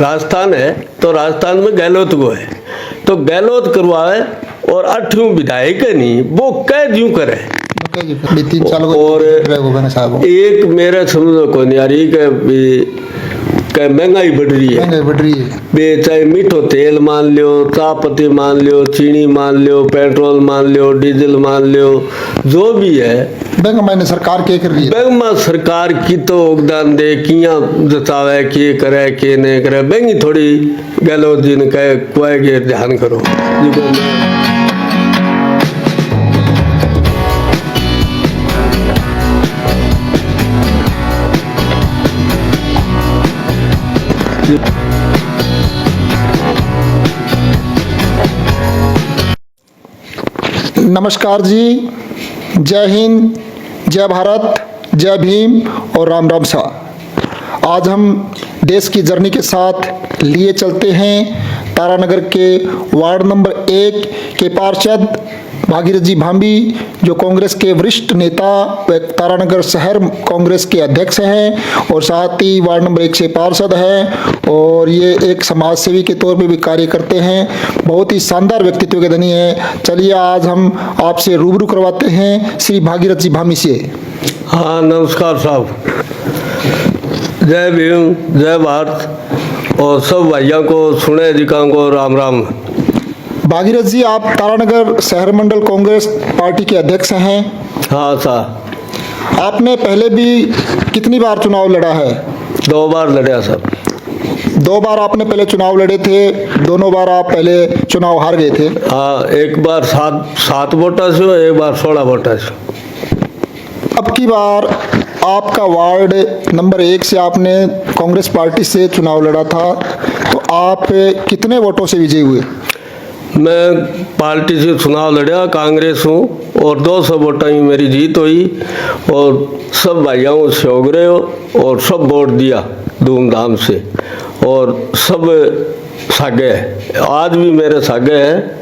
राजस्थान है तो राजस्थान में गहलोत को है, तो गहलोत करवाए और 8वीं विधायक है नहीं वो कह क्यों करे। 3 साल और एक मेरे समझो को नहीं आ रही कि महंगाई बढ़ रही है बे, चाहे मीठो तेल मान लियो, चापत्ती मान लियो, चीनी मान लियो, पेट्रोल मान लियो, डीजल मान लियो, जो भी है बैंक मैंने सरकार के कर रही है। बैंक में सरकार की तो योगदान दे किया जतावे के करे के नहीं करे, बैंक थोड़ी गहलोत जी ने कहे कोई के ध्यान करो। नमस्कार जी, जय हिंद, जय भारत, जय भीम और राम राम सा। आज हम देश की जर्नी के साथ लिए चलते हैं तारानगर के वार्ड नंबर 1 के पार्षद भागीरथ जी भांबी, जो कांग्रेस के वरिष्ठ नेता व तारानगर शहर कांग्रेस के अध्यक्ष हैं और साथ ही वार्ड नंबर 1 से पार्षद हैं और ये एक समाज सेवी के तौर पे भी कार्य करते हैं। बहुत ही शानदार व्यक्तित्व के धनी हैं। चलिए आज हम आपसे रूबरू करवाते हैं श्री भागीरथ जी भांबी से। हाँ नमस्कार साहब, जय भीम, जय भारत और सब भाइयों को सुने जिका को राम राम। भागीरथ जी, आप तारानगर शहर मंडल कांग्रेस पार्टी के अध्यक्ष हैं। हाँ साहब। आपने पहले भी कितनी बार चुनाव लड़ा है? 2 बार लड़ा साहब। 2 बार आपने पहले चुनाव लड़े थे, दोनों बार आप पहले चुनाव हार गए थे। हाँ, एक बार 7 वोटा से, एक बार 16 वोटा से। अब की बार आपका वार्ड नंबर 1 से आपने कांग्रेस पार्टी से चुनाव लड़ा था, तो आप कितने वोटों से विजयी हुए? मैं पार्टी से चुनाव लड़ा, कांग्रेस हूँ और 200 वोटा ही मेरी जीत हुई और सब भाइयों से हो गए और सब वोट दिया धूमधाम से और सब सागे है, आज भी मेरे सागे है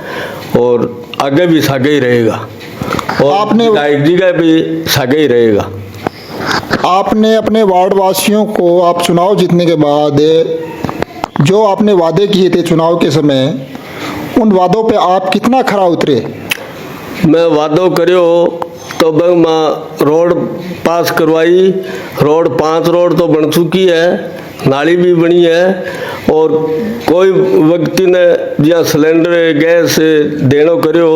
और आगे भी सागे ही रहेगा और आपने विधायक जी का भी सागे ही रहेगा। आपने अपने वार्ड वासियों को आप चुनाव जीतने के बाद जो आपने वादे किए थे चुनाव के समय, उन वादों पे आप कितना खरा उतरे? मैं वादों करियो तो मैं रोड पास करवाई, रोड 5 रोड तो बन चुकी है, नाली भी बनी है और कोई व्यक्ति ने या सिलेंडर गैस देनो करियो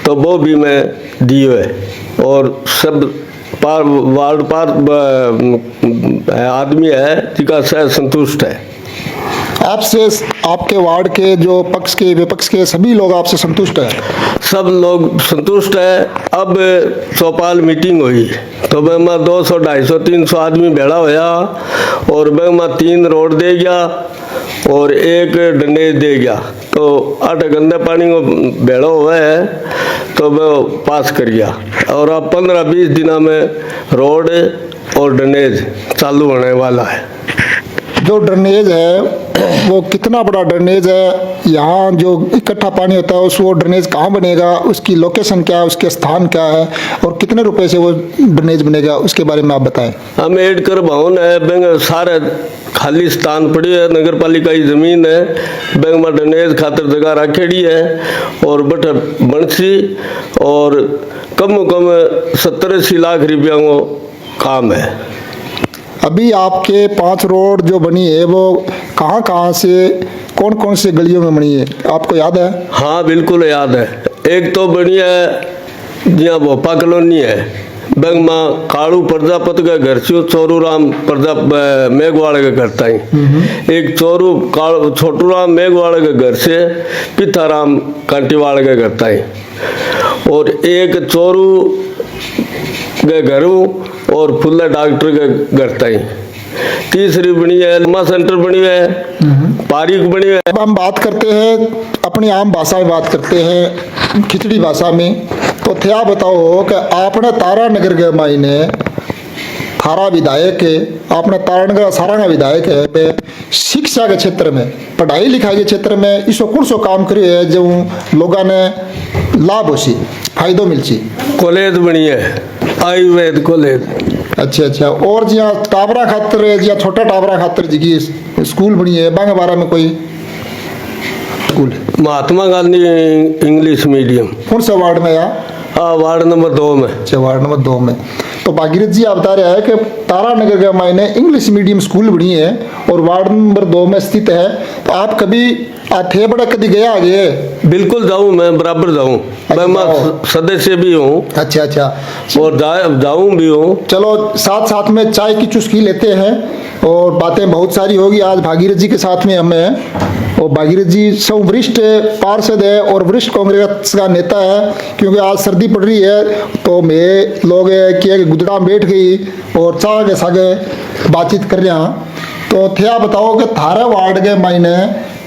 तो वो भी मैं दियो है और सब वार्ड पार आदमी है जिका से संतुष्ट है। आपसे आपके वार्ड के जो पक्ष के विपक्ष के सभी लोग आपसे संतुष्ट हैं? सब लोग संतुष्ट है। अब चौपाल मीटिंग हुई तो मैं 200, 250, 300 आदमी भेड़ा होया और मैं 3 रोड दे गया और 1 डंडे दे गया, तो 8 गंदे पानी को भेड़ा हुआ है तो मैं पास कर गया और अब 15-20 दिनों में रोड और ड्रेनेज चालू होने वाला है। जो ड्रेनेज है वो कितना बड़ा ड्रेनेज है? यहाँ जो इकट्ठा पानी होता है वो ड्रेनेज कहाँ बनेगा, उसकी लोकेशन क्या है, उसके स्थान क्या है और कितने रुपए से वो ड्रेनेज बनेगा, उसके बारे में आप बताएं। हम एडकर भवन है, बैंक सारे खाली स्थान पड़ी है, नगर पालिका की जमीन है, बैंक में ड्रेनेज खातर जगह रखेड़ी है और बट बंसी और कम 70-80 लाख रुपया को काम है। अभी आपके 5 रोड जो बनी है वो कहाँ से, कौन से गलियों में बनी है, आपको याद है? हाँ बिल्कुल याद है। एक तो बनी है जहाँ भोपा कॉलोनी है, बैंक में कालू प्रजापति का घर से चोरू राम मेघवाड़ के घर ताई, एक छोटू राम मेघवाड़ के घर से पिताराम कांटीवाड़ के घर ताई और एक चोरू के घर और फुल्ला डॉक्टर के घर ताई। तीसरी बनी है लम्बा सेंटर बनी है, पारिक बनी है। अब हम बात करते हैं अपनी आम भाषा में, बात करते हैं खिचड़ी भाषा में। तो क्या बताओ कि आपने तारानगर के मायने थारा विधायक है, आपने तारानगर सारा विधायक है पे शिक्षा के क्षेत्र में, पढ़ाई लिखाई के क्षेत्र में इसो कौन सो काम करे है जो लोगों ने लाभ हो सी, फायदो मिल सी? कॉलेज बनी है, आयुर्वेद कॉलेज। अच्छा, और जिया टाबरा खातर, जिया छोटा टाबरा खातर जी स्कूल बनी है बांगा बारा में कोई स्कूल है? Mahatma Gandhi English medium. कौन सा वार्ड में यार? हाँ, वार्ड नंबर 2 में। अच्छा, वार्ड नंबर 2 में। तो भागीरथ जी आप बता रहे हैं कि तारानगर के मायने इंग्लिश मीडियम स्कूल बनी है और वार्ड नंबर 2 में स्थित है। तो आप कभी थे बड़ा कभी गया आगे? बिल्कुल जाऊँ, मैं बराबर जाऊँ। मैं सदस्य भी हूँ। अच्छा अच्छा, और जाऊँ भी हूँ। चलो साथ साथ में चाय की चुस्की लेते हैं और बातें बहुत सारी होगी। आज भागीरथ जी के साथ में हमें, और भागीरथ जी सब वरिष्ठ पार्षद है और वरिष्ठ कांग्रेस का नेता है। क्योंकि आज सर्दी पड़ रही है तो मैं लोग किए गुदड़ा में बैठ गई और चाह के सागे बातचीत कर रहे हैं। तो थे आप बताओ कि थारे वार्ड के मायने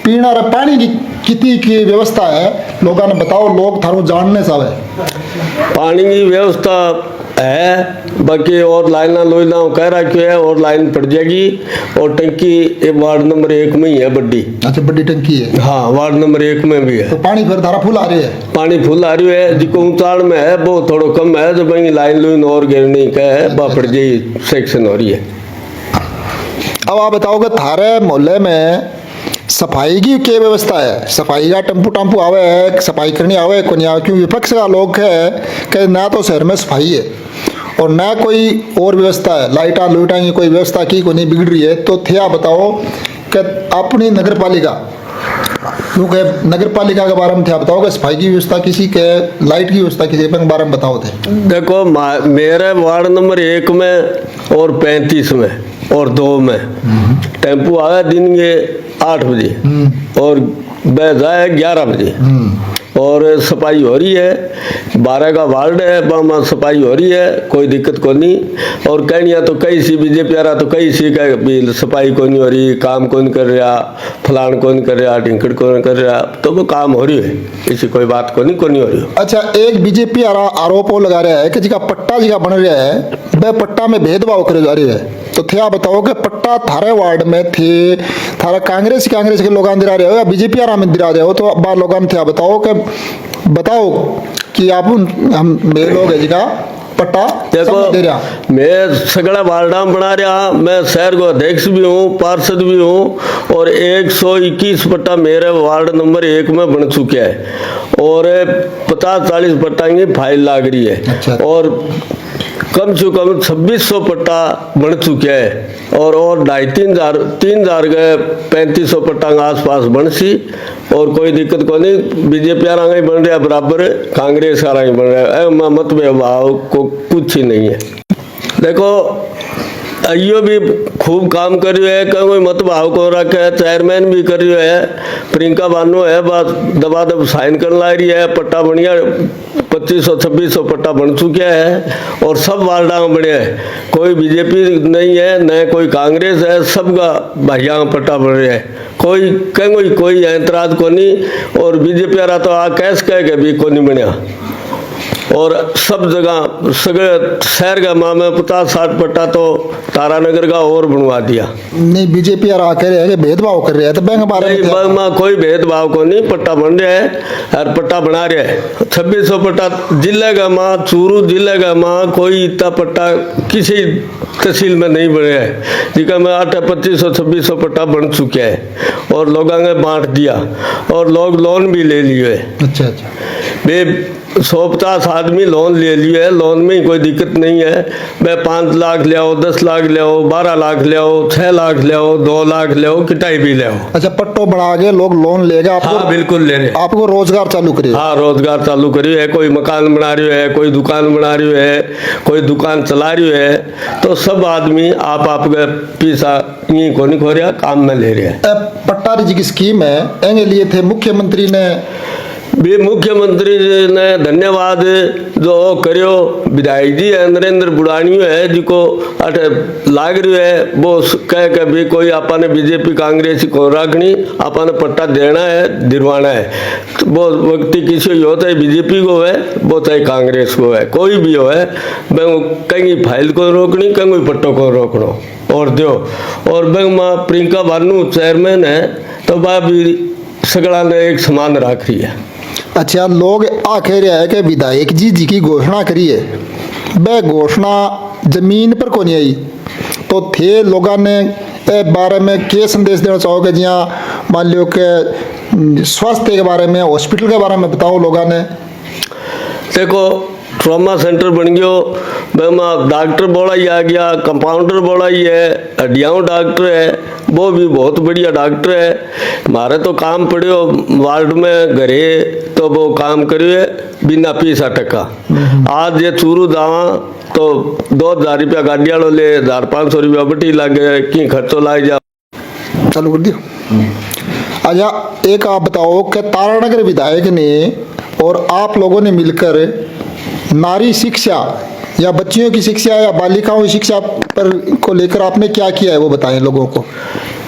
पीना रे पानी की कितनी की व्यवस्था है? लोगों ने बताओ, लोग थारो जानने चाहे। पानी की व्यवस्था है, बाकी और लाइना लोइना कह रखी है और लाइन पड़ जाएगी। और टंकी वार्ड नंबर 1 में ही है बड़ी। अच्छा, बड़ी टंकी है? हाँ, वार्ड नंबर 1 में भी है। तो पानी फिर धारा फुल आ रही है? पानी फुल आ रही है। जिको ऊंचाड़ में है वो थोड़ा कम है, जब लाइन लुइन और गिरने का है वह पड़ जाएगी, सेक्शन हो रही है। अब आप बताओगे थारे मोहल्ले में सफाई की क्या व्यवस्था है? सफाई का टम्पू टम्पू आवे है, सफाई करनी आवे को नहीं आवे? क्योंकि विपक्ष का लोग है कि ना तो शहर में सफाई है और ना कोई और व्यवस्था है, लाइटा लुइटा की कोई व्यवस्था की को नहीं बिगड़ रही है। तो थे आप बताओ कि अपनी नगर पालिका, क्योंकि नगर पालिका के बारे में थे आप बताओ कि सफाई की व्यवस्था किसी के, लाइट की व्यवस्था किसी के बारे में बताओ थे। देखो, मेरे वार्ड नंबर 1 में और 35 में और 2 में टेम्पू आया दिन के 8 बजे और वह जाए 11 बजे। और सफाई हो रही है। 12 का वार्ड है, वहाँ सफाई हो रही है, कोई दिक्कत को नहीं। और कहनिया तो कई सी बीजेपी आ रहा तो कई सी का भी सफाई को नहीं हो रही, काम कौन कर रहा, फलान कौन कर रहा, ढिंकड़ कौन कर रहा, तो वो काम हो रही है, ऐसी कोई बात को नहीं हो रही। अच्छा, एक बीजेपी आरोप लगा रहा है कि जिका पट्टा जिका बन रहा है वह पट्टा में भेदभाव करे जा रही है। तो थे आप बताओ कि पट्टा थारे वार्ड में थे, थारा कांग्रेस के लोग दिला रहे हो या बीजेपी आरा में दिला रहे हो? तो बार लोग थे आप बताओ कि आप हम मेरे लोग है जिका पट्टा दे रहा। मैं सगड़ा वार्डा बना रहा, मैं शहर को अध्यक्ष भी हूँ, पार्षद भी हूँ और 121 पट्टा मेरे वार्ड नंबर 1 में बन चुके हैं और 50-40 पट्टा की फाइल लाग रही है। अच्छा। और कम से कम 2600 पट्टा बन चुके हैं और 2,500-3,000 के 3500 पट्टा के आसपास बन सी। और कोई दिक्कत को नहीं, बीजेपी आ रहा बन रहा बराबर, कांग्रेस आ रहा बन रहा है, मत भाव को कुछ ही नहीं है। देखो, अयो भी खूब काम कर रही है, कोई मत भाव को रखे है, चेयरमैन भी कर रही है, प्रियंका बानो है, बात दबा दब साइन कर ला रही है। पट्टा बढ़िया 2500-2600 पट्टा बन चुके हैं और सब वार्डा में बने हैं। कोई बीजेपी नहीं है, न कोई कांग्रेस है, सबका भाइया में पट्टा बन रहे हैं। कोई ऐतराज को नहीं। और बीजेपी आ रहा तो आ कैस कह के भी को नहीं बनया। और सब जगह सगळे शहर का माँ में 50-60 पट्टा तो तारानगर का और बनवा दिया। नहीं, बीजेपी आ कह रहे हैं कि भेदभाव कर रहे हैं, तो बैंक बारे में कोई भेदभाव को नहीं, पट्टा बन रहा है और पट्टा बना रहे हैं। 2600 पट्टा जिले का माँ, चूरू जिले का माँ कोई इतना पट्टा किसी तहसील में नहीं बने है, जिसका में 2500-2600 पट्टा बन चुके हैं और लोगों ने बांट दिया और लोग लोन भी ले लिए। अच्छा अच्छा, वे 150 आदमी लोन ले लिए है, लोन में ही कोई दिक्कत नहीं है। मैं 5 लाख ले आओ, 10 लाख ले आओ, 12 लाख ले आओ, 6 लाख ले आओ, 2 लाख ले आओ, किटाई भी ले आओ। अच्छा, पट्टो बना के लोग लोन लेगा आपको? हाँ, बिल्कुल ले रहे। आपको रोजगार चालू करिए? हाँ, रोजगार चालू करिए है। कोई मकान बना रही है, कोई दुकान बना रही है, कोई दुकान चला रही है, तो सब आदमी आपके पैसा यहीं को नहीं खो रहा, काम में ले रहे हैं। पट्टा जी की स्कीम है, एंगे लिए थे मुख्यमंत्री ने भी, मुख्यमंत्री ने धन्यवाद जो करियो। विधायक जी है नरेंद्र बुढ़ानी है, जिको अटे लाग रही है, वो कह के भी कोई आपने बीजेपी कांग्रेस को रखनी, आपने पट्टा देना है, दिलवाना है। तो वो व्यक्ति किसी हो, चाहे बीजेपी को है, वो चाहे कांग्रेस को है, कोई भी हो है, कहीं फाइल को रोकनी, कहीं पट्टों को रोकना और दो। और बैंक में प्रियंका बानू चेयरमैन है, तो वह भी सगड़ा ने एक समान रख रही है। अच्छा, लोग आ कह रहे हैं कि विधायक जी की घोषणा करी है, वह घोषणा जमीन पर को नहीं आई, तो थे लोगों ने ए बारे में के संदेश देना चाहोगे? जिया मान लियो कि स्वास्थ्य के बारे में, हॉस्पिटल के बारे में बताओ लोगों ने। देखो ट्रॉमा सेंटर बन गयो, बेमा डॉक्टर बोला ही आ गया, कंपाउंडर बोला ही है, हड्डियाँ डॉक्टर है, वो भी बहुत बढ़िया डॉक्टर है। हमारे तो काम पड़ियो वार्ड में घरे, तो वो काम करिए बिना पैसा टका। आज ये चूरू जावा तो 2000 रुपया गाड़ी वालों ले, 1500 रुपया बटी लागे, की खर्चो लाग जा। चालू कर दियो। अच्छा, एक आप बताओ कि तारानगर विधायक ने और आप लोगों ने मिलकर नारी शिक्षा या बच्चियों की शिक्षा या बालिकाओं की शिक्षा पर को लेकर आपने क्या किया है, वो बताएं लोगों को।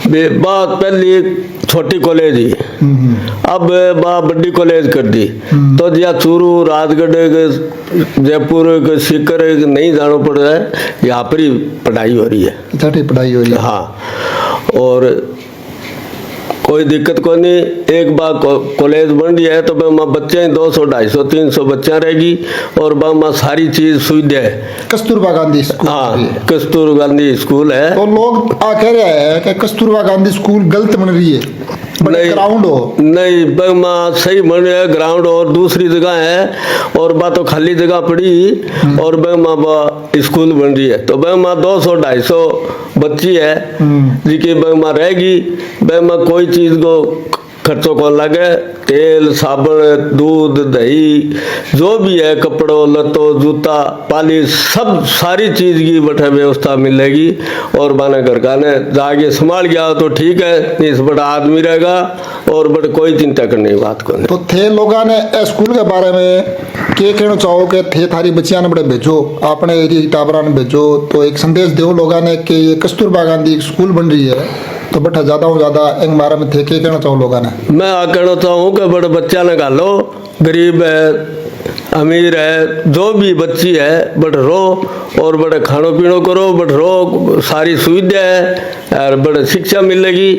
बात पहली छोटी कॉलेज ही, अब बा बड़ी कॉलेज कर दी, तो जिया चूरू, राजगढ़, जयपुर, सीकर नहीं जाना पड़ रहा है, यहाँ पर ही पढ़ाई हो रही है। छठी पढ़ाई हो रही है। हाँ, और कोई दिक्कत को नहीं। एक बार कॉलेज बन रही है तो वहाँ बच्चे 200, 250, 300 बच्चा रहेगी, और वहाँ सारी चीज सुविधा है। कस्तूरबा गांधी स्कूल। हाँ, कस्तूरबा गांधी स्कूल है। तो लोग कह रहे हैं कि कस्तूरबा गांधी स्कूल गलत बन रही है, नहीं, ग्राउंड हो नहीं, वहाँ सही बन रहा है ग्राउंड, और दूसरी जगह है, और वह तो खाली जगह पड़ी, और वहाँ स्कूल बन रही है, तो वहाँ 200, 250 बच्ची है जिनकी वहाँ रहेगी। वहाँ कोई चीज को खर्चों को लगे, तेल, साबुन, दूध, दही, जो भी है, कपड़ों, लतो, जूता, पालिश, सब सारी चीज की बठे व्यवस्था मिलेगी। और बाने घर का ने जाके संभाल गया तो ठीक है, इस बड़ा आदमी रहेगा, और बड़े कोई चिंता करने की बात को नहीं। तो थे लोगों ने स्कूल के बारे में के कहना चाहो कि थे थारी बच्चियां ने बड़े भेजो, अपने एरिया टाबरा ने भेजो, तो एक संदेश दो लोगों ने कि ये कस्तूरबा गांधी स्कूल बन रही है, तो बटा ज्यादा हो ज्यादा एक बारे में थे के कहना चाहो लोगों ने? मैं आ कहना चाहूँ कि बड़े बच्चा ने गालो, गरीब है, अमीर है, जो भी बच्ची है, बट रो, और बड़े खानो पीनो करो, बट रो, सारी सुविधा है, और बड़े शिक्षा मिलेगी,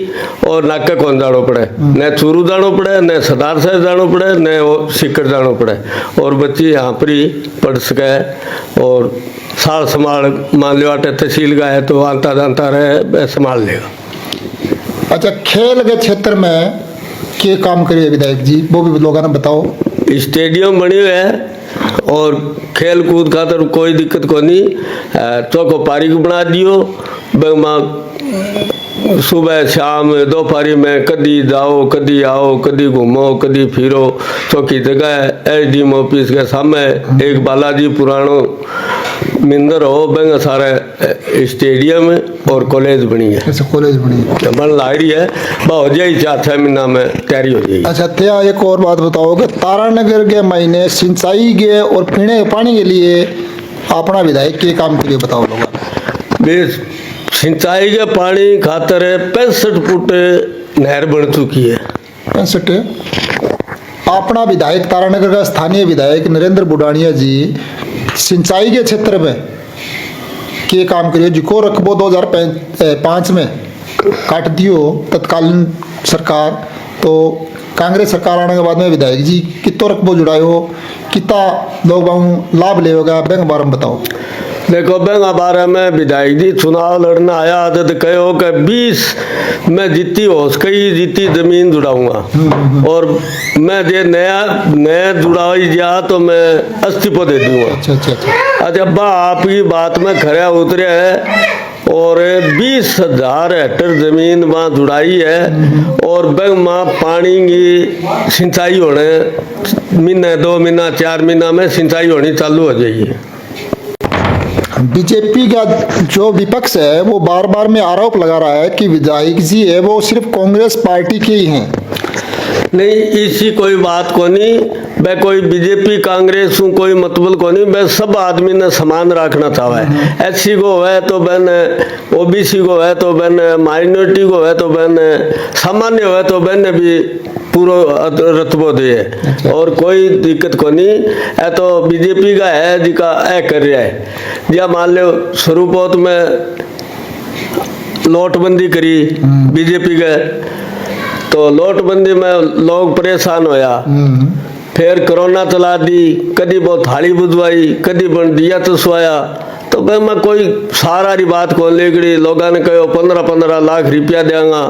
और नाके कौन जानो पड़े, न चूरू जानो पड़े, न सदार साहब जानो पड़े, न सीकर जानो पड़े, और बच्ची यहाँ पर ही पढ़ सके, और साल संभाल, मान लो आटे तहसील का है तो आता जानता रहे, संभाल लेगा। अच्छा, खेल के क्षेत्र में के काम करिए विधायक जी, वो भी लोगों ने बताओ। स्टेडियम बनी हुई है, और खेल कूद खातर कोई दिक्कत को नहीं, चौको पारी को बना दियो, सुबह शाम दोपहरी में कदी जाओ, कदी आओ, कदी घूमो, कदी फिरो, चौकी जगह है। एसडीएम ऑफिस के सामने एक बालाजी पुरानो मिंदर हो, बेंगा सारे स्टेडियम और कॉलेज बनी है। ऐसे कॉलेज बनी है, बन ला रही है, हो जाएगी 4-6 महीना में तैयारी हो जाएगी। अच्छा, त्या एक और बात बताओ कि तारानगर के महीने सिंचाई के और पीने के पानी के लिए अपना विधायक के काम के लिए बताओ लोगों। सिंचाई के पानी खातर 65 फुट नहर बन चुकी है। 65। अपना विधायक तारानगर का स्थानीय विधायक नरेंद्र बुडानिया जी सिंचाई के क्षेत्र में के काम करिए, जिको रकबो 2005 में काट दियो तत्कालीन सरकार, तो कांग्रेस सरकार आने के बाद में विधायक जी कितो रकबो जुड़ायो, कितना लोग लाभ लेगा, बैंक बारे में बताओ। देखो, बैंक बारे में विधायक जी चुनाव लड़ना आया तो कहो कि 20 मैं जीती हो कई जीती जमीन जुड़ाऊंगा, और मैं जे नया जुड़ाई जा तो मैं इस्तीफा दे दूंगा। अच्छा, बा आपकी बात में खरा उतरे है, और 20,000 हेक्टेयर जमीन वहाँ जुड़ाई है, और बैंक में पानी की सिंचाई होने महीना 2 महीना 4 महीना में सिंचाई होनी चालू हो जाएगी। बीजेपी का जो विपक्ष है वो बार बार में आरोप लगा रहा है कि विधायक जी है वो सिर्फ कांग्रेस पार्टी के ही हैं। नहीं, इसी कोई बात को नहीं, मैं कोई बीजेपी कांग्रेस हूँ कोई मतलब को नहीं, मैं सब आदमी ने समान रखना चाहा है। एससी को है तो बहन, ओबीसी को है तो बहन, माइनॉरिटी को है तो बहन, सामान्य हो है तो बहन भी पूरा रतबो दे, और कोई दिक्कत को नहीं है। तो बीजेपी का है जिका ऐ कर रहा है, या मान लो स्वरूपोत में नोटबंदी करी बीजेपी के, तो नोटबंदी में लोग परेशान होया, फिर कोरोना चला दी, कदी बहुत थाली बुझवाई, कदी बन दिया तो सुहाया, तो भाई मैं कोई सारा री बात को लेकड़ी लोगों ने कहो 15-15 लाख रुपया देंगा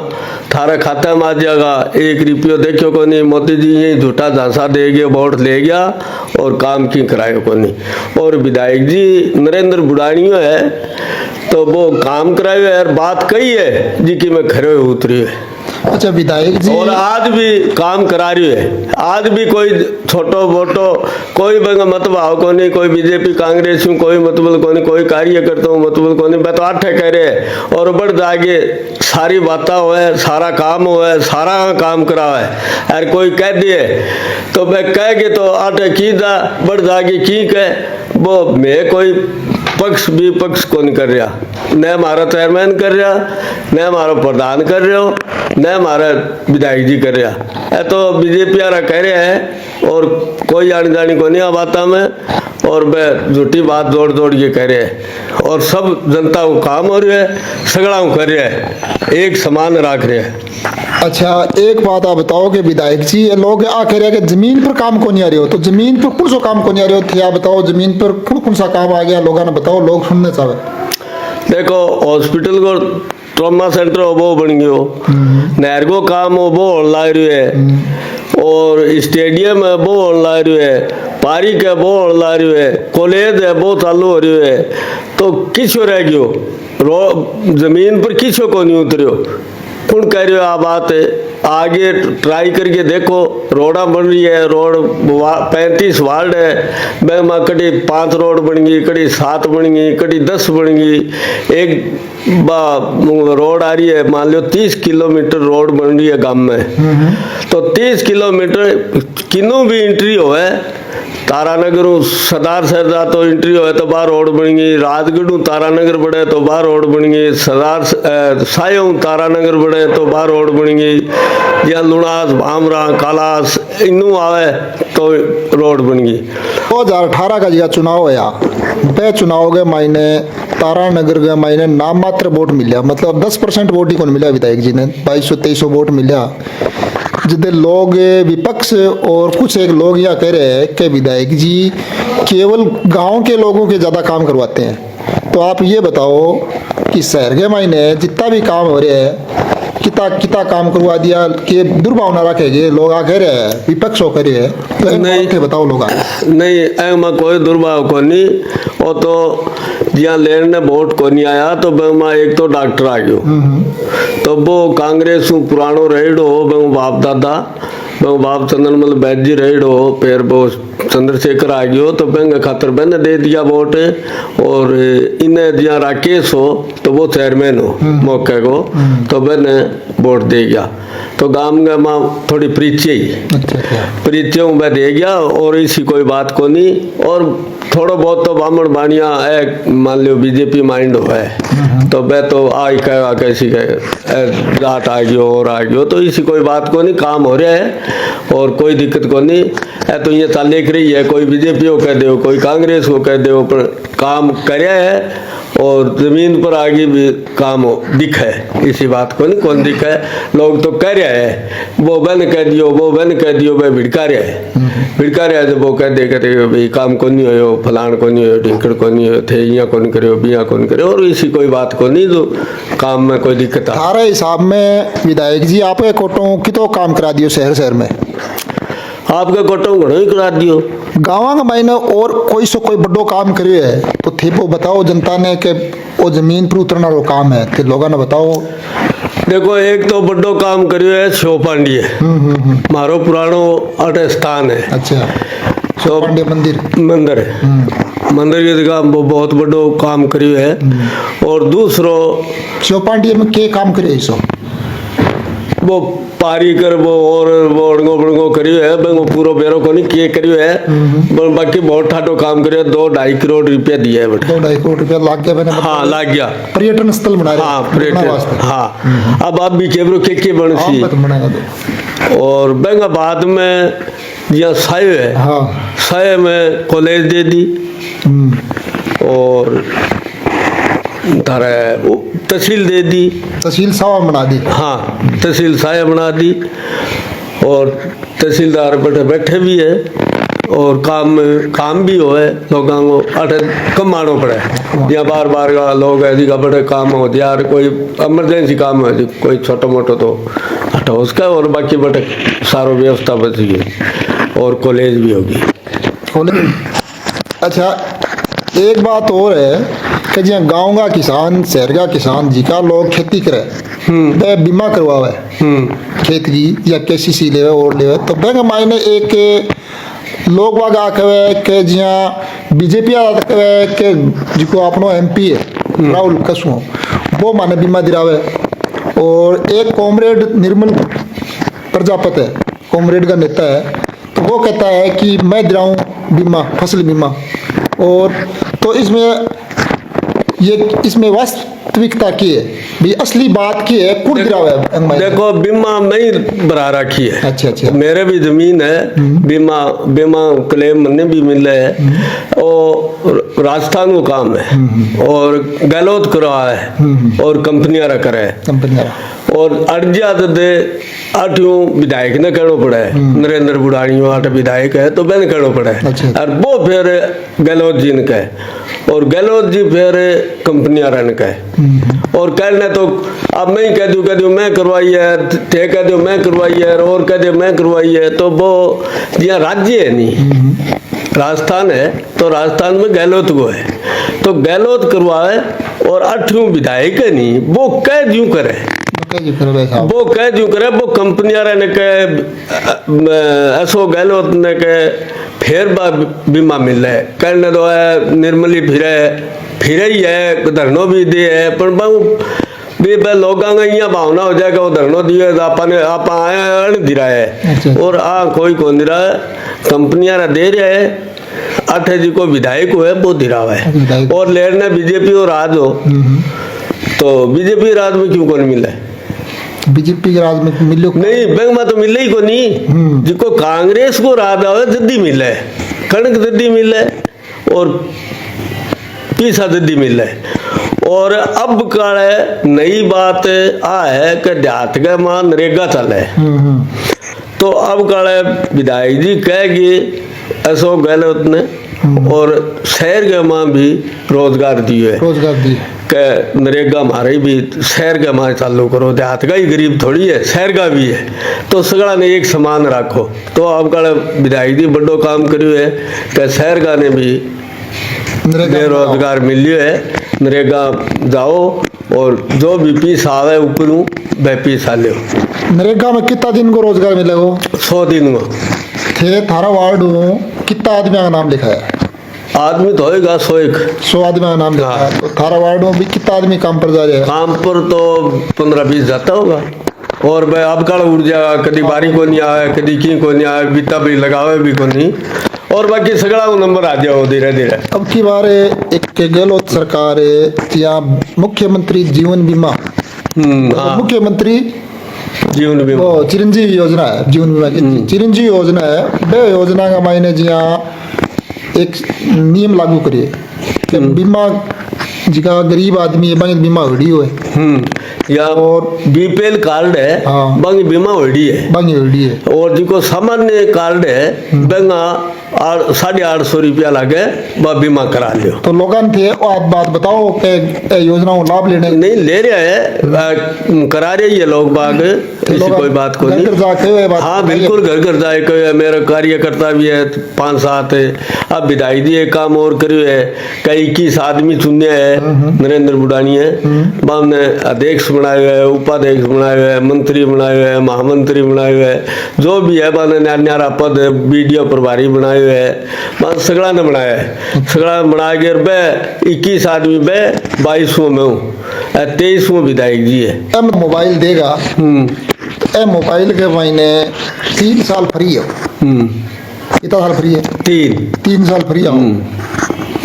थारे खाते में आ जाएगा, 1 रुपयो देखियो को नहीं, मोदी जी यही झूठा झांसा दे गया, वोट ले गया और काम की करायो को नहीं। और विधायक जी नरेंद्र बुढ़ानियो है तो वो काम करायो है, बात कही है जी कि मैं खरे उतरी है। अच्छा विधायक जी, और आज भी काम करा रही है, आज भी कोई छोटो मोटो कोई बंग मतभाव को नहीं, कोई बीजेपी कांग्रेस कोई मतलब को नहीं, कोई कार्यकर्ता मतलब को नहीं, मैं तो आठे कह रहे और बढ़ जागे सारी बातें होए, सारा काम होए, सारा काम करा है। और कोई कह दिए तो मैं कह के तो आठे की जा बढ़ जागे की कह वो मैं कोई पक्ष विपक्ष को नहीं कर रहा, न हमारा चेयरमैन कर रहा, न हमारा प्रधान कर रहे हो, न हमारा विधायक जी कर रहा है। तो बीजेपी वाला कह रहे हैं और कोई आने जाने को नहीं आ बाता में, और वह झूठी बात जोड़ जोड़ के कह रहे हैं और सब जनता को काम हो रहा है, सगड़ा कर रहे हैं, एक समान रख रहे हैं। अच्छा एक बात आप बताओ कि विधायक जी ये लोग आ कह रहे हैं कि जमीन पर काम को नहीं आ रहे हो, तो जमीन पर कौन सा काम को नहीं आ रहे हो थे, आप बताओ जमीन पर कौन कौन सा काम आ गया, लोगों ने बताओ, लोग सुनने चाहे। देखो हॉस्पिटल को ट्रॉमा सेंटर हो वो बन गयो, नहर को काम हो वो होने लग रही है, और स्टेडियम है वो होने लग रही है, पार्क है वो होने लग रही है, कॉलेज है वो चालू हो रही है। तो किसो रह गयो जमीन पर, किसो को नहीं उतरियो, कौन कह रहे हो आप बात है, आगे ट्राई करके देखो, रोड़ा बन रही है, रोड 35 वार्ड है, मैं कड़ी 5 रोड बन गई, कड़ी 7 बन गई, कड़ी 10 बन गई, एक रोड आ रही है, मान लो 30 किलोमीटर रोड बन रही है गांव में। तो 30 किलोमीटर किन्नू भी एंट्री हो है, तारानगर सरदार शहर जा तो एंट्री हो तो बाहर रोड बन गई, राजगढ़ तारानगर बढ़े तो बाहर रोड बन गई, सरदार सायों तारानगर बढ़े तो बाहर रोड बन गई, या लुणास भामरा कालास इनू आवे तो रोड बन गई। 2018 का जो चुनाव है वह चुनाव के मायने तारानगर के मायने नाम मात्र वोट मिला, मतलब 10% वोट ही कौन मिला विधायक जी ने, 2200-2300 वोट मिला। जितने लोग विपक्ष और कुछ एक लोग यह कह रहे हैं कि विधायक जी केवल गांव के लोगों के ज़्यादा काम करवाते हैं। तो आप ये बताओ कि शहर के मायने जितना भी काम हो रहे हैं कितना काम करवा दिया कि दुर्भावना रखेंगे लोग आ कह रहे हैं, विपक्ष हो कह रहे हैं, तो नहीं थे बताओ लोग नहीं में कोई दुर्भाव को नहीं, वो तो जहाँ लेन ने वोट को नहीं आया तो मैं एक तो डॉक्टर आ गयो, तो वो कांग्रेस पुरानो रेड हो, मैं बाप दादा मैं बाप चंद्रमल बैद जी रेड हो, फिर वो चंद्रशेखर आ गयो तो बैंक खातर मैंने दे दिया वोट, और इन्हें जहाँ राकेश हो तो वो चेयरमैन हो मौके को, तो मैंने वोट दे गया। तो गांव में माँ थोड़ी परिचय मैं दे गया, और इसी कोई बात को नहीं, और थोड़ा बहुत तो बामण बानिया है, मान लो बीजेपी माइंड है तो मैं तो आई कहेगा कैसी कहे जाट आ गयो और आ गयो, तो इसी कोई बात को नहीं, काम हो रहा है और कोई दिक्कत को नहीं है। तो ये चाल देख रही है, कोई बीजेपी को कह दो, कोई कांग्रेस को कह दो, पर काम करे है और जमीन पर आगे भी काम दिख है, इसी बात को नहीं कौन दिख है। लोग तो कह रहे हैं वो बन कह दियो, वो बन कह दियो, भाई भिड़का रहा है जब वो कह दे करे भाई काम को नहीं हो, फलान को नहीं हो, ढिंकड़ को नहीं हो, थे यहाँ को नहीं करे, बिया को नहीं करे, और इसी कोई बात को नहीं जो काम में कोई दिक्कत है। हमारे हिसाब में विधायक जी आप कोटों की तो काम करा दियो, शहर में आपके कोटों घड़ो ही करा दियो, गाँव का मायने और कोई सो कोई बड़ो काम करे है तो थे वो बताओ जनता ने कि वो जमीन पर उतरना वो काम है, तो लोगों ने बताओ। देखो एक तो बड़ो काम करियो है शिव पांडे, मारो पुरानो अटे स्थान है। अच्छा, शिव पांडे मंदिर है, मंदिर की जगह वो बहुत बड़ो काम करियो है। और दूसरो शिव पांडे में के काम करे इसो वो पारी कर वो और वो अड़गो बड़गो करियो है, वो पूरा बेरो को नहीं किए करियो है, बाकी बहुत ठाटो काम करियो, 2-2.5 करोड़ रुपया दिया है बेटा। 2-2.5 करोड़ रुपया लाग गया मैंने, हाँ लाग गया, पर्यटन स्थल बना रहे, हाँ पर्यटन, हाँ अब आप भी केबरो के बन सी। और बेंगाबाद में जहाँ साय है, हाँ साय में कॉलेज दे दी, और तहसील दे दी, तहसील सावा बना दी, हाँ तहसील साया बना दी, और तहसीलदार बैठे भी है, और काम भी होए लोगों को अटे कमानो पड़े या बार बार का लोग है जी का बड़े काम हो यार कोई इमरजेंसी काम है जी कोई छोटा मोटा तो हटा उसका और बाकी बड़े सारो व्यवस्था बच गई और कॉलेज भी होगी। अच्छा एक बात और है कि जिया गाँव का किसान शहर का किसान जी का लोग खेती करे वह बीमा करवावे खेत की या केसीसी लेवे और लेवे तो बैंक मायने एक लोग वाग आखे के जिया बीजेपी आखे के जिको अपनो एमपी है राहुल कसु वो माने बीमा दिलावे और एक कॉमरेड निर्मल प्रजापति है कॉमरेड का नेता है तो वो कहता है कि मैं दिलाऊं बीमा फसल बीमा और तो इसमें वास्तविकता की है भी असली बात की है कुछ दिलावे देखो बीमा नहीं भरा रखी है। अच्छा मेरे भी जमीन है बीमा क्लेम मन्ने भी मिले है और राजस्थान को काम है और गहलोत करवा है और कंपनियां रख रहे हैं और अर्जिया दे आठियों विधायक ने कहना पड़ा है नरेंद्र बुढ़ानी आठ विधायक है तो मैंने कहना पड़ा है और वो फिर गहलोत जी ने कहे और गहलोत जी फिर कंपनियां रन कहे और कहने तो अब मैं ही कह दूं मैं करवाई है थे कह दो मैं करवाई है और कह दो मैं करवाई है तो वो यहाँ राज्य है नहीं राजस्थान है तो राजस्थान में गहलोत को है तो गहलोत करवाए और आठवीं विधायक है नहीं वो कह दूं करे वो कह दूं करे वो कंपनियां रहने के ऐसो गहलोत ने के फिर बीमा मिल है कहने दो है निर्मली फिर ही है धरनो भी दे है पर बहु भी लोगों का यहाँ भावना हो जाएगा वो धरनो दिए आप आए अण दिरा है और कोई कौन दिरा है कंपनियां दे रहे है अठे जी को विधायक हो है वो दिरा है और लेने बीजेपी और राज हो तो बीजेपी राज में क्यों कौन मिला है बीजेपी के राज में मिलो नहीं बैंक में तो मिले ही को नहीं जिको कांग्रेस को राज आवे जद्दी मिले कणक जद्दी मिले और पीसा जद्दी मिले और अब काले नई बात आ है कि देहात के मां नरेगा चले तो अब काले विधायक जी कहेगी अशोक गहलोत ने और शहर के मां भी रोजगार दिए के नरेगा हमारे भी शहर के हमारे चालू करो देहात का ही गरीब थोड़ी है शहर का भी है तो सगड़ा ने एक समान रखो तो अब का विधायक जी बड़ो काम करियो है कि शहर का ने भी बेरोजगार मिलियो है नरेगा जाओ और जो भी पीस आवे ऊपर वह पीस आ लो। नरेगा में कितना दिन को रोजगार मिलेगा 100 दिन को थे थारा वार्ड कितना आदमी का नाम लिखा है आदमी तो होएगा 100 आदमी का नाम लिखा है तो थारा वार्ड में भी कितना आदमी काम पर जा रहे हैं काम पर तो 15-20 जाता होगा और भाई अब कल ऊर्जा कभी बारी को नहीं आया कभी की को नहीं आया बीता भी लगावे भी को नहीं और बाकी सगड़ा नंबर आ जाओ धीरे धीरे। अब की बार एक गहलोत सरकार या मुख्यमंत्री जीवन बीमा मुख्यमंत्री जीवन बीमा चिरंजीवी योजना है जीवन बीमा की चिरंजीवी योजना है वह योजना का मायने जिया एक नियम लागू करिए कि बीमा जिका गरीब आदमी है बंग बीमा होड़ी हो या और बीपीएल कार्ड है बंग बीमा होड़ी है और जिको सामान्य कार्ड है बंगा 850 रुपया लागे वह बीमा करा लियो तो लोगों थे आप बात बताओ कि योजनाओं लाभ लेने नहीं ले रहे है करा रहे है लोग बाग ऐसी कोई बात को नहीं हाँ बिल्कुल घर घर जाए मेरा कार्यकर्ता भी है 5-7 अब विधायक जी एक काम और करियो है कई 21 आदमी चुने है नरेंद्र बुढ़ानी है हमने अध्यक्ष बनाए हुए उपाध्यक्ष बनाए हुए मंत्री बनाए हुए महामंत्री बनाए हुए जो भी है बाने न्यारा पद वीडियो प्रभारी बनाए हुए है सगड़ा ने बनाया है सगड़ा बना के बे 21 आदमी बे 22वां में हूँ 23वां विधायक जी है मोबाइल देगा मोबाइल के महीने 3 साल फ्री है कितना साल फ्री है 3 साल फ्री है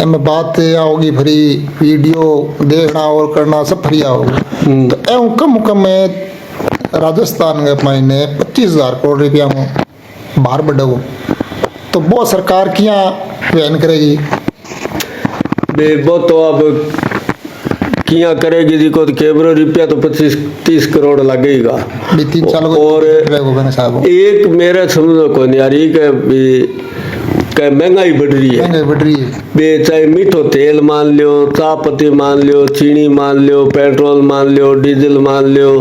में बात आओगी फ्री वीडियो देखना और करना सब फ्री आओगी तो कम में राजस्थान के महीने 25,000 करोड़ रुपया में बाहर बढ़ो तो वो सरकार क्या बयान करेगी वो तो अब किया करेगी जी को तो केवल रुपया तो 25-30 करोड़ लगेगा 3 साल और एक मेरे समझो को नहीं आ रही कि के महंगाई बढ़ रही है। महंगाई बढ़ रही है। बे चाहे मीठो तेल मान लियो, चाय पत्ती मान लियो, चीनी मान लियो, पेट्रोल मान लियो, डीजल मान लियो,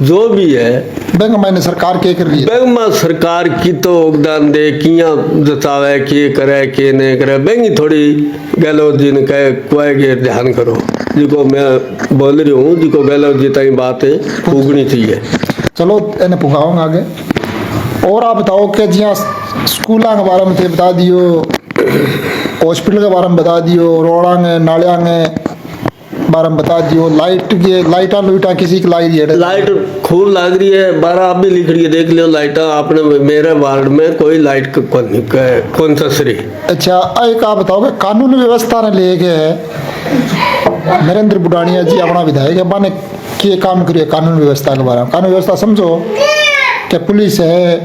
जो भी है बैंक मैंने सरकार के कर रही है। बैंक में सरकार की तो योगदान दे, किया जतावे, के करे के नहीं करे, बैंक थोड़ी गहलोत जी ने कहे कोई के ध्यान करो, जिको मैं बोल रही हूँ, जिको गहलोत जी ताई बात है उगनी चाहिए। चलो इन्हें पुगाऊंगा आगे। और आप बताओ कि जिया स्कूलों के बारे में थे बता दियो, हॉस्पिटल के बारे में बता दियो, रोड़ा ने नालिया ने बारे में बता दियो, लाइटा लुइटा किसी की लाई है? लाइट खूब लग रही है, 12 आप भी लिख रही है, देख लियो लाइट आपने। मेरे वार्ड में कोई लाइट कौन सा श्री। अच्छा, एक आप बताओ कि कानून व्यवस्था ने लेके नरेंद्र बुडानिया जी अपना विधायक है, माने के काम करिए कानून व्यवस्था के बारे में? कानून व्यवस्था समझो कि पुलिस है,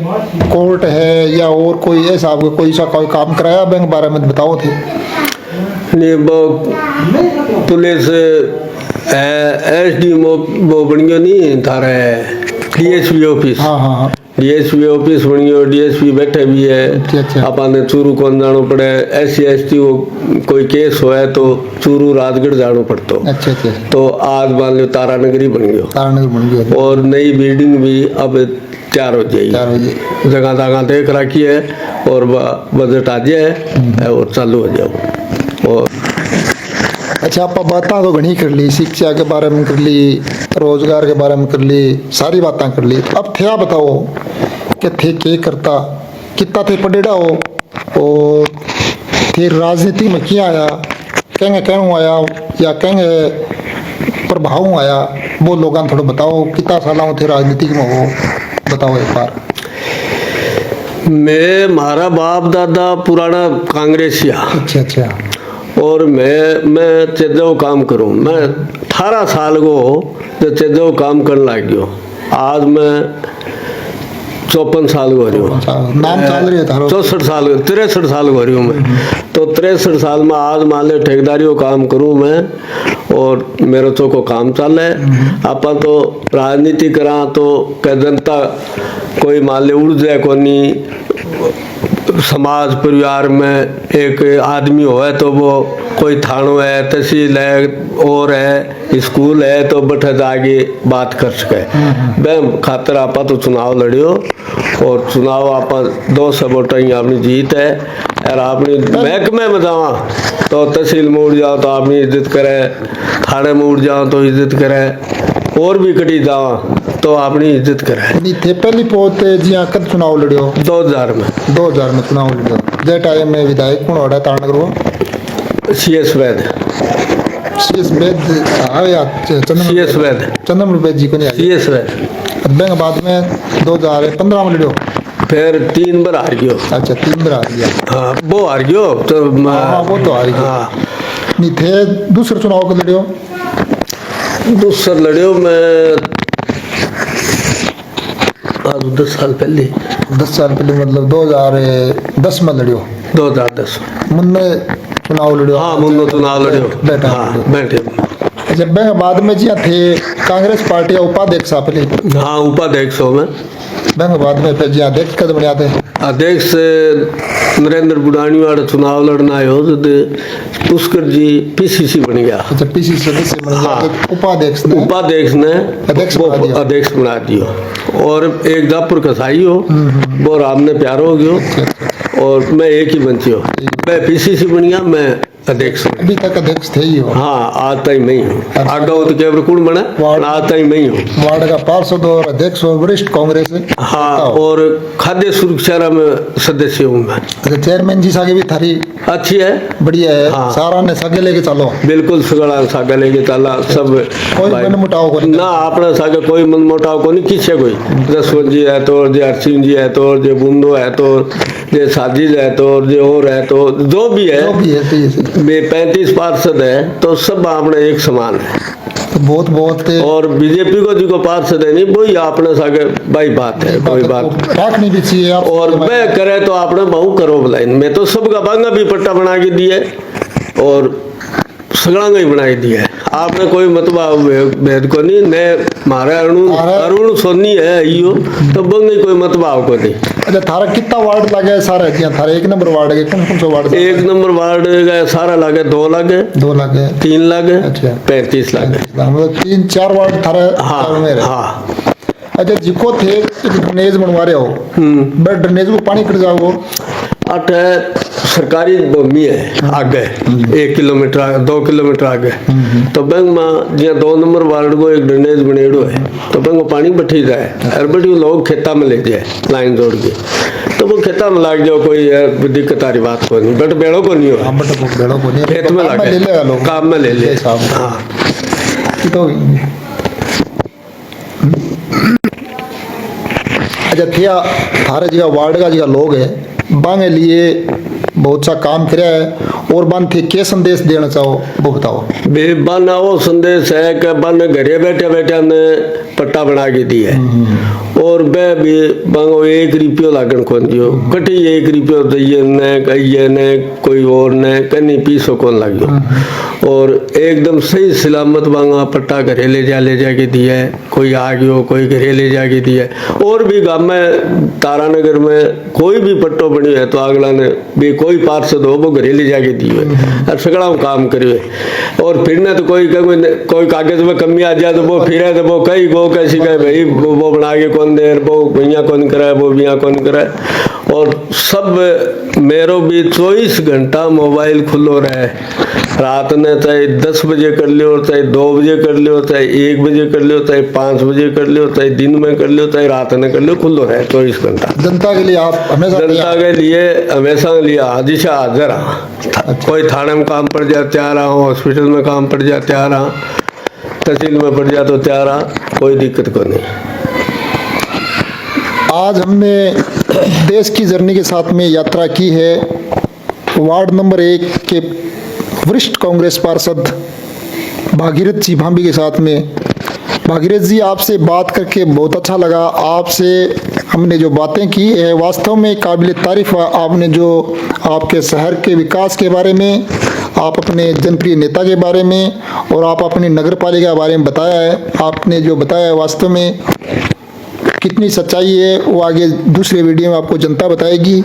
कोर्ट है, या और कोई ऐसा कोई सा कोई काम कराया बैंक बारे में बताओ थे। नहीं वो पुलिस एसडी वो बन गयो नहीं थारे डीएसपी ऑफिस। हाँ हाँ हाँ, डीएसपी ऑफिस बन गयो, डीएसपी बैठे भी है। अच्छा। अपन चूरू कौन जानो पड़े, SC ST वो कोई केस हुआ है तो चूरू राजगढ़ जानो पड़तो। अच्छा अच्छा, तो आज मान लो तारानगरी बन गयो, तारानगर बन गया। और नई बिल्डिंग भी अब 4 हो 4 जाएगी, बजे जगह जगह देख रखी है, और बजट आ जाए और चालू हो जाओ। और अच्छा, आप बातें तो घनी कर ली, शिक्षा के बारे में कर ली, रोजगार के बारे में कर ली, सारी बातें कर ली। अब थे आप बताओ कि थे के करता, कितना थे पढ़ेड़ा हो, और थे राजनीति में क्या आया, कहेंगे क्यों आया, या कहेंगे प्रभाव आया, वो लोगों थोड़ा बताओ। कितना साल थे राजनीति में हो, बताओ एक बार। मैं मारा बाप दादा पुराना कांग्रेसिया, अच्छा अच्छा, और मैं चेजो काम करूं। मैं 18 साल को जब चेजो काम करने लग गयो, आज मैं 54 साल को हो रही हूँ। नाम चल रही है थारो? 64 साल 63 साल को हो रही हूँ मैं। तो 63 साल में आज मान ले ठेकेदारी को काम करूँ मैं, और मेरे तो को काम चल है। अपन तो राजनीति करा तो जनता कोई मान ले उड़ जाए कोनी, समाज परिवार में एक आदमी हो है तो वो कोई थानो है, तहसील है, और है स्कूल है, तो बैठे जाके बात कर सके। मैं खातर आपा तो चुनाव लड़ियो, और चुनाव आपा 200 वोट ही अपनी जीत है। और अपनी महकमे में जावा तो तहसील में उड़ जाओ तो अपनी इज्जत करे, थाने में उड़ जाओ तो इज्जत करे, और भी कटी जावा तो अपनी इज्जत करे। नहीं थे पहली पोते जिया कब चुनाव लड़ियो? 2000 में। 2000 में चुनाव लड़ियो। जे टाइम में विधायक कौन हो रहा है तारानगर वो? CS वैद। CS वैद आया, CS वैद। चंद्रमल वैद जी को नहीं आया। CS वैद। बैंक बाद में 2015 में लड़ियो, फिर 3 बार हार गयो। अच्छा 3 बार हार गया। हाँ वो हार गयो तो हाँ वो तो हार गया। हाँ नहीं थे दूसरे चुनाव को लड़ियो? दूसरा लड़ियो मैं आज 10 साल पहले। 10 साल पहले मतलब 2010 में लड़ियो? 2010 मुन्ने चुनाव लड़ियो? हाँ मुन्नो चुनाव लड़ियो। बैठा हाँ बैठे। अच्छा, बैंक बाद में जिया थे कांग्रेस पार्टी का उपाध्यक्ष आप पहले? हाँ उपाध्यक्ष हो मैं। बैंक बाद में फिर जिया अध्यक्ष कद बन जाते? अध्यक्ष नरेंद्र बुडानी वाला चुनाव लड़ना आयो तो पुष्कर जी PCC बन गया। अच्छा PCC सदस्य बन गया। हाँ। उपाध्यक्ष ने अध्यक्ष वो बना दिया। अध्यक्ष बना दियो। और एक जापुर कसाई हो, वो राम ने प्यारो हो गयो, और मैं एक ही बंची हो। मैं PCC बन गया, मैं अध्यक्ष हूँ। अभी तक अध्यक्ष थे ही हो? हाँ आज तक मैं ही हूँ। अच्छा। आगे तो केवल कौन बना, वार्ड- आज तक मैं ही हूँ। वार्ड का पार्षद और अध्यक्ष और वरिष्ठ कांग्रेस है? हाँ और खाद्य सुरक्षा में सदस्य हूँ मैं। अच्छा, चेयरमैन जी सागे भी थारी अच्छी है, बढ़िया है। हाँ। सारा ने सागे लेके चलो? बिल्कुल सगड़ा सागा लेके चला सब। कोई भाई- मनमुटाव को नहीं? ना अपना सागे कोई मनमुटाव को नहीं, किसे कोई जसवंत जी है तो, जे हरसिंह जी है तो, जे बुंदो है तो, जे साजिद है तो, जे और है तो, जो भी है जो भी है सही है, सही। 35 पार्षद है तो सब अपने एक समान है। तो बहुत बहुत और बीजेपी को जिको पार्षद है नहीं वही अपने सागे भाई बात है, कोई बात। रखनी भी चाहिए आप। और मैं करे तो आपने बहु करो भलाई, मैं तो सबका बांगा भी पट्टा बना के दिया, और सगड़ांगा ही बना के दिया है। आपने कोई मतलब भेद को नहीं ने मारे अरुण सोनी है यो तो बंगे कोई मतलब को नहीं। अच्छा थारा कितना वार्ड लगे है सारा क्या थारा एक नंबर वार्ड है कौन कौन सा वार्ड एक नंबर वार्ड का सारा लागे 2 लागे 2 लागे 3 लागे अच्छा 35 लागे मतलब 3-4 वार्ड थारा में रहे। हाँ अच्छा जिको थे एक ड्रेनेज बनवा रहे हो बट ड्रेनेज में पानी कट जाओ अठ सरकारी भूमि है आगे 1 किलोमीटर 2 किलोमीटर आगे तो बैंक में जिया 2 नंबर वार्ड को एक ड्रेनेज बनेड़ो है तो बैंक पानी बठी जाए और बटी लोग खेता में ले जाए लाइन जोड़ के तो वो खेता में लाग जाओ कोई दिक्कत आ रही बात को नहीं बट बेड़ो को नहीं हो खेत में लागे काम में ले ले। हाँ तो अच्छा थिया थारे जगह वार्ड का जगह लोग है बांगे लिए बहुत सा काम किया है और बन थे क्या संदेश देना चाहो वो बताओ। बन वो संदेश है कि बन घरे बैठे बैठे ने पट्टा बना के दिया और बे भी बांगो 1 रुपयो लागन कौन दियो कटी 1 रुपयो दिए ने कहिए ने कोई और ने कहीं पीसो कौन लगियो और एकदम सही सलामत बांगा पट्टा घरे ले जाके दिया है कोई आ गयो कोई घरे ले जाके दिया है और भी गांव में तारानगर में कोई भी पट्टो बनी है तो अगला ने भी कोई पार्षद हो वो घरे ले जाके दियो है और सगड़ा काम करियो और फिर न तो कोई कागज में कमी आ जाए तो वो फिर तो वो कई गो कैसी कहे भाई वो बना के कौन दे वो भैया कौन कराए वो भैया कौन कराए और सब मेरो भी 24 घंटा मोबाइल खुलो रहे रात ने चाहे 10 बजे कर लियो चाहे 2 बजे कर लियो चाहे 1 बजे कर लियो चाहे 5 बजे कर लियो चाहे दिन में कर लियो चाहे रात में कर लियो खुलो रहे 24 घंटा जनता के लिए आप हमेशा जनता के लिए हमेशा लिया दिशा हाजिर हाँ कोई थाने में काम पड़ जाए तैयार रहा हॉस्पिटल में काम पड़ जाए तैयार रहा तहसील में पड़ जाए तो तैयार रहा कोई दिक्कत को नहीं। आज हमने देश की जर्नी के साथ में यात्रा की है वार्ड नंबर 1 के वरिष्ठ कांग्रेस पार्षद भागीरथ जी भांबी के साथ में। भागीरथ जी आपसे बात करके बहुत अच्छा लगा। आपसे हमने जो बातें की है वास्तव में काबिल तारीफ। आपने जो आपके शहर के विकास के बारे में आप अपने जनप्रिय नेता के बारे में और आप अपनी नगर पालिका के बारे में बताया है। आपने जो बताया है वास्तव में कितनी सच्चाई है वो आगे दूसरे वीडियो में आपको जनता बताएगी।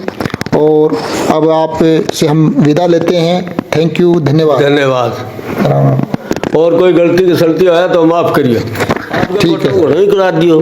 और अब आप से हम विदा लेते हैं। थैंक यू धन्यवाद। धन्यवाद। और कोई गलती की सलती है तो माफ करिए ठीक है करा दियो।